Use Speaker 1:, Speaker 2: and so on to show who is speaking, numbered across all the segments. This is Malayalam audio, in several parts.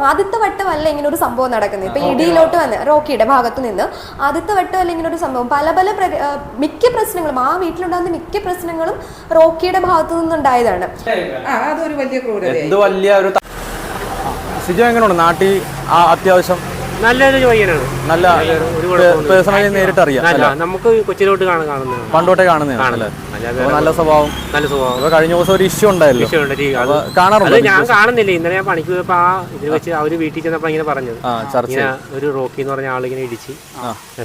Speaker 1: ആദ്യത്തെ വട്ടമല്ല ഇങ്ങനെ ഒരു സംഭവം നടക്കുന്നത്. ഇപ്പൊ ഇടിയിലോട്ട് വന്ന് റോക്കിയുടെ ഭാഗത്തു നിന്ന് ആദ്യത്തെ വട്ടമല്ല ഇങ്ങനെ ഒരു സംഭവം. പല മിക്ക പ്രശ്നങ്ങളും ആ വീട്ടിലുണ്ടാകുന്ന മിക്ക പ്രശ്നങ്ങളും റോക്കിയുടെ ഭാഗത്തു നിന്നുണ്ടായതാണ്.
Speaker 2: അതൊരു വലിയ ക്രൂരത.
Speaker 3: സിജോ എങ്ങനെയുണ്ട് നാട്ടിൽ? അത്യാവശ്യം
Speaker 4: നല്ലൊരു ജോയിനാണ്.
Speaker 3: നല്ല പേഴ്സണലി നേരിട്ട് അറിയാം.
Speaker 4: നമുക്ക് കൊച്ചിലോട്ട് കാണുന്നത്
Speaker 3: പണ്ടോട്ടെ കാണുന്നതാണ്. നല്ല സ്വഭാവം. കഴിഞ്ഞ ദിവസം ഒരു ഇഷ്യൂ ഉണ്ടായല്ലോ, കാണാറുണ്ട്.
Speaker 4: ഞാൻ കാണുന്നില്ല. ഇന്നലെ ഞാൻ പണിക്ക് പോയപ്പോ ഇതിൽ വെച്ച് അവര് വീട്ടിൽ ചെന്നപ്പോ ഇങ്ങനെ പറഞ്ഞത് ഇങ്ങനെ ഒരു റോക്കി എന്ന് പറഞ്ഞ ആളിങ്ങനെ ഇടിച്ച്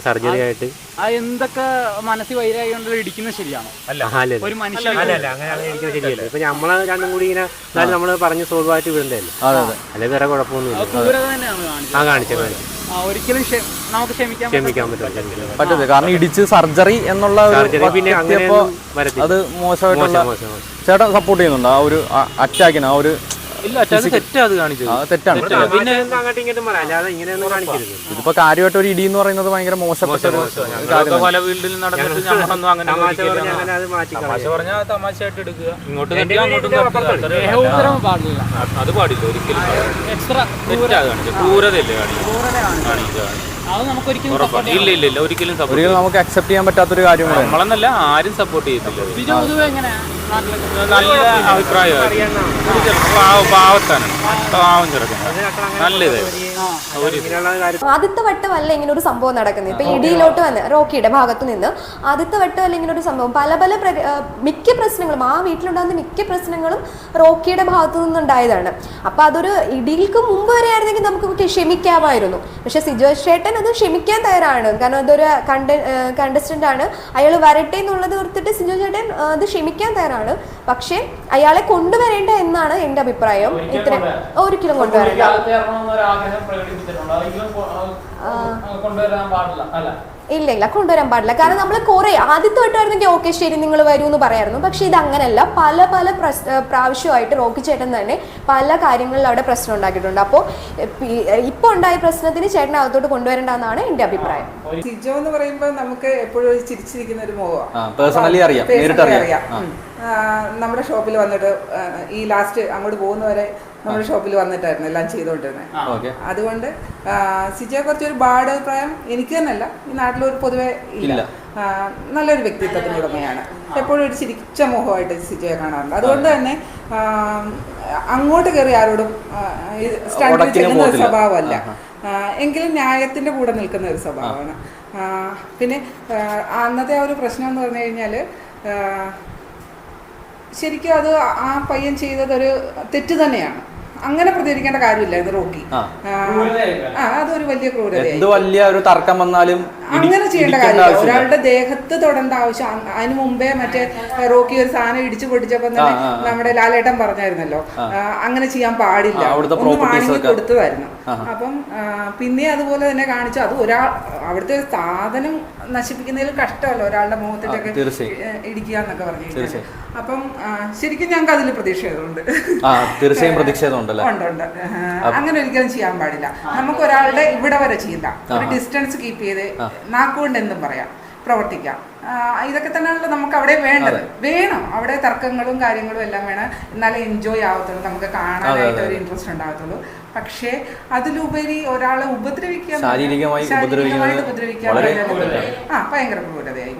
Speaker 4: സർജറി ആയിട്ട്
Speaker 2: എന്തൊക്കെ മനസ്സിൽ വൈരാഗ്യം ഇടിക്കുന്നത് ശരിയാണോ?
Speaker 4: അങ്ങനെയാണ് ഇടിക്കുന്നത് ശരിയല്ല. ഇപ്പൊ നമ്മളെ രണ്ടും കൂടി ഇങ്ങനെ നമ്മള് പറഞ്ഞ് സോൾവ് ആയിട്ട് വിടണ്ടല്ലോ. അല്ലെ വേറെ കുഴപ്പമൊന്നുമില്ല. കാണിച്ചു
Speaker 2: ഒരിക്കലും നമുക്ക് ക്ഷമിക്കാൻ
Speaker 3: പറ്റില്ല. കാരണം ഇടിച്ച് സർജറി എന്നുള്ള
Speaker 4: പിന്നെ
Speaker 3: അത് മോശമായിട്ടുള്ള. ചേട്ടൻ സപ്പോർട്ട് ചെയ്യുന്നുണ്ട് ആ ഒരു അറ്റാക്കിന്? ആ ഒരു തെറ്റാണ്. ഇതിപ്പോ കാര്യമായിട്ട് ഒരു ഇടി എന്ന് പറയുന്നത് ഭയങ്കര മോശപ്പെട്ട
Speaker 5: അത് പാടില്ല ഒരിക്കലും. ക്രൂരതയല്ലേ ഇല്ല ഒരിക്കലും
Speaker 3: നമുക്ക് അക്സെപ്റ്റ് ചെയ്യാൻ പറ്റാത്തൊരു കാര്യമാണ്.
Speaker 5: നമ്മളെന്നല്ല ആരും സപ്പോർട്ട് ചെയ്യത്തില്ല. നല്ല അഭിപ്രായമാണ്. പാവത്താണ്, പാവം ചെറുക്കുന്നത്. നല്ലത്.
Speaker 1: ആദ്യത്തെ വട്ടമല്ല ഇങ്ങനെ ഒരു സംഭവം നടക്കുന്നത്. ഇപ്പൊ ഇടിയിലോട്ട് വന്ന് റോക്കിയുടെ ഭാഗത്തു നിന്ന് ആദ്യത്തെ വട്ടമല്ല ഇങ്ങനെ ഒരു സംഭവം. പല മിക്ക പ്രശ്നങ്ങളും ആ വീട്ടിലുണ്ടാകുന്ന മിക്ക പ്രശ്നങ്ങളും റോക്കിയുടെ ഭാഗത്തു നിന്നുണ്ടായതാണ്. അപ്പൊ അതൊരു ഇടിയിൽക്ക് മുമ്പ് വരെ ആയിരുന്നെങ്കിൽ നമുക്ക് ക്ഷമിക്കാമായിരുന്നു. പക്ഷെ സിജോ ചേട്ടൻ അത് ക്ഷമിക്കാൻ തയ്യാറാണ്. കാരണം അതൊരു കണ്ടസ്റ്റന്റ് ആണ്, അയാൾ വരട്ടെ എന്നുള്ളത് ഓർത്തിട്ട് സിജോ ചേട്ടൻ അത് ക്ഷമിക്കാൻ തയ്യാറാണ്. പക്ഷെ അയാളെ കൊണ്ടുവരേണ്ട എന്നാണ് എന്റെ അഭിപ്രായം. ഇത്ര ഒരിക്കലും കൊണ്ടുവരേണ്ട. ഇല്ല കൊണ്ടുവരാൻ പാടില്ല. കാരണം നമ്മൾ കുറെ ആദ്യത്തെ വട്ടമായിരുന്നെങ്കിൽ ഓക്കെ ശരി നിങ്ങൾ വരൂ എന്ന് പറയായിരുന്നു. പക്ഷെ ഇത് അങ്ങനെയല്ല. പല പ്രാവശ്യമായിട്ട് റോക്കി ചേട്ടൻ തന്നെ പല കാര്യങ്ങളിൽ അവിടെ പ്രശ്നം ഉണ്ടാക്കിയിട്ടുണ്ട്. അപ്പോൾ ഇപ്പൊ ഉണ്ടായ പ്രശ്നത്തിന് ചേട്ടൻ അകത്തോട്ട് കൊണ്ടുവരേണ്ടെന്നാണ് എന്റെ അഭിപ്രായം.
Speaker 2: സിജോ എന്ന് പറയുമ്പോൾ നമുക്ക് എപ്പോഴും ചിരിച്ചിരിക്കുന്ന ഒരു മുഖമാണ്.
Speaker 3: പേഴ്സണലി അറിയാം.
Speaker 2: നമ്മുടെ ഷോപ്പിൽ വന്നിട്ട് ഈ ലാസ്റ്റ് അങ്ങോട്ട് പോകുന്നവരെ നമ്മുടെ ഷോപ്പിൽ വന്നിട്ടായിരുന്നു എല്ലാം ചെയ്തുകൊണ്ടിരുന്നത്. അതുകൊണ്ട് സിജോയെ കുറച്ചൊരു ബാഡ് അഭിപ്രായം എനിക്ക് തന്നെയല്ല, ഈ നാട്ടിലൊരു പൊതുവെ ഇല്ല. നല്ലൊരു വ്യക്തിത്വത്തിന് ഉടമയാണ്. എപ്പോഴും ഒരു ചിരിച്ച മുഖമായിട്ട് സിജോയെ കാണാറുണ്ട്. അതുകൊണ്ട് തന്നെ അങ്ങോട്ട് കയറി ആരോടും സ്റ്റാൻഡിൽ ചെല്ലുന്ന ഒരു സ്വഭാവമല്ല. എങ്കിലും ന്യായത്തിന്റെ കൂടെ നിൽക്കുന്ന ഒരു സ്വഭാവമാണ്. പിന്നെ അന്നത്തെ ആ ഒരു പ്രശ്നം എന്ന് പറഞ്ഞു കഴിഞ്ഞാൽ ശരിക്കും അത് ആ പയ്യൻ ചെയ്തതൊരു തെറ്റ് തന്നെയാണ്. അങ്ങനെ പ്രതികരിക്കേണ്ട കാര്യമില്ലായിരുന്നു റോക്കി. അതൊരു വലിയ ക്രൂരത.
Speaker 3: തർക്കം വന്നാലും
Speaker 2: അങ്ങനെ ചെയ്യേണ്ട കാര്യമില്ല. ഒരാളുടെ ദേഹത്ത് തൊടേണ്ട ആവശ്യം. അതിന് മുമ്പേ മറ്റേ റോക്കി ഒരു സാധനം ഇടിച്ചു പൊട്ടിച്ചപ്പോ തന്നെ നമ്മുടെ ലാലേട്ടൻ പറഞ്ഞായിരുന്നല്ലോ അങ്ങനെ ചെയ്യാൻ പാടില്ല, ഒന്ന് വാങ്ങി കൊടുത്തതായിരുന്നു. അപ്പം പിന്നെ അതുപോലെ തന്നെ കാണിച്ചു. അത് അവിടുത്തെ സാധനം നശിപ്പിക്കുന്നതിൽ കഷ്ടമല്ല ഒരാളുടെ മുഖത്തിലൊക്കെ ഇടിക്കുക എന്നൊക്കെ പറഞ്ഞു. അപ്പം ശരിക്കും ഞങ്ങൾക്ക് അതിൽ പ്രതിഷേധമുണ്ട്. ഉണ്ട്. അങ്ങനെ ഒരിക്കലും ചെയ്യാൻ പാടില്ല. നമുക്ക് ഒരാളുടെ ഇവിടെ വരെ ചെയ്യണ്ട, ഒരു ഡിസ്റ്റൻസ് കീപ്പ് ചെയ്ത് നാക്കുകൊണ്ട് എന്തും പറയാം, പ്രവർത്തിക്കാം. ഇതൊക്കെ തന്നെയാണല്ലോ നമുക്ക് അവിടെ വേണം. അവിടെ തർക്കങ്ങളും കാര്യങ്ങളും എല്ലാം വേണം. എന്നാലേ എൻജോയ് ആവത്തുള്ളൂ, നമുക്ക് കാണാനായിട്ട് ഒരു ഇൻട്രസ്റ്റ് ഉണ്ടാകത്തുള്ളൂ. പക്ഷേ അതിലുപരി ഒരാളെ ഉപദ്രവിക്കാൻ, ശാരീരികമായിട്ട് ഉപദ്രവിക്കാൻ ഭയങ്കര ക്രൂരതയായി.